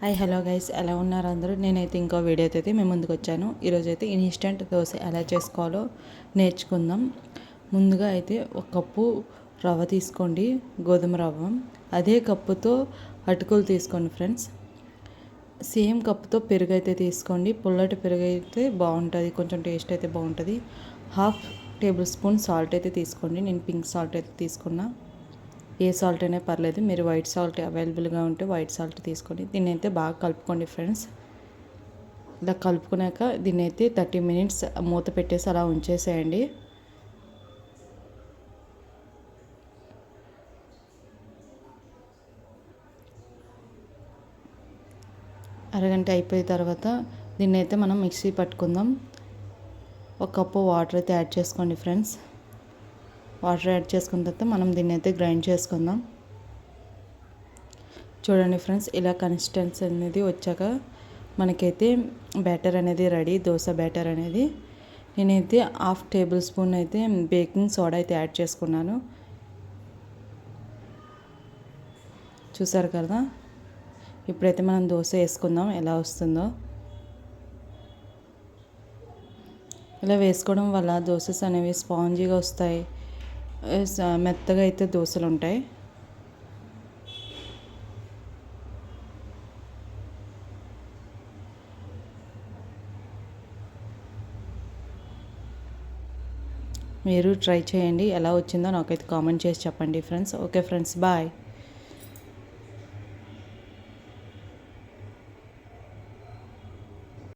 Hi hello guys, ఎలా ఉన్నారు అందరూ? నేనైతే ఇంకో వీడియోతో అయితే మేము ముందుకు వచ్చాను. ఈరోజైతే ఇన్స్టెంట్ దోశ ఎలా చేసుకోవాలో నేర్చుకుందాం. ముందుగా అయితే ఒక కప్పు రవ్వ తీసుకోండి, గోధుమ రవ్వ. అదే కప్పుతో అటుకులు తీసుకోండి ఫ్రెండ్స్. సేమ్ కప్పుతో పెరుగు అయితే తీసుకోండి. పుల్లటి పెరుగు అయితే బాగుంటుంది, కొంచెం టేస్ట్ అయితే బాగుంటుంది. హాఫ్ టేబుల్ స్పూన్ సాల్ట్ అయితే తీసుకోండి. నేను పింక్ సాల్ట్ అయితే తీసుకున్నా. ఏ సాల్ట్ అయినా పర్లేదు, మీరు వైట్ సాల్ట్ అవైలబుల్గా ఉంటే వైట్ సాల్ట్ తీసుకోండి. దీన్ని అయితే బాగా కలుపుకోండి ఫ్రెండ్స్. ఇలా కలుపుకున్నాక దీన్ని అయితే 30 మినిట్స్ మూత పెట్టేసి అలా ఉంచేసేయండి. అరగంట అయిపోయిన తర్వాత దీన్ని అయితే మనం మిక్సీ పట్టుకుందాం. ఒక కప్పు వాటర్ అయితే యాడ్ చేసుకోండి ఫ్రెండ్స్. వాటర్ యాడ్ చేసుకున్న తర్వాత మనం దీన్ని అయితే గ్రైండ్ చేసుకుందాం. చూడండి ఫ్రెండ్స్, ఇలా కన్సిస్టెన్సీ అనేది వచ్చాక మనకైతే బ్యాటర్ అనేది రెడీ, దోశ బ్యాటర్ అనేది. నేనైతే హాఫ్ టేబుల్ స్పూన్ అయితే బేకింగ్ సోడా అయితే యాడ్ చేసుకున్నాను. చూసారు కదా, ఇప్పుడైతే మనం దోశ వేసుకుందాం ఎలా వస్తుందో. ఇలా వేసుకోవడం వల్ల దోశస్ అనేవి స్పాంజీగా వస్తాయి, మెత్తగా అయితే దోశలు ఉంటాయి. మీరు ట్రై చేయండి, ఎలా వచ్చిందో నాకైతే కామెంట్ చేసి చెప్పండి ఫ్రెండ్స్. Okay friends, bye.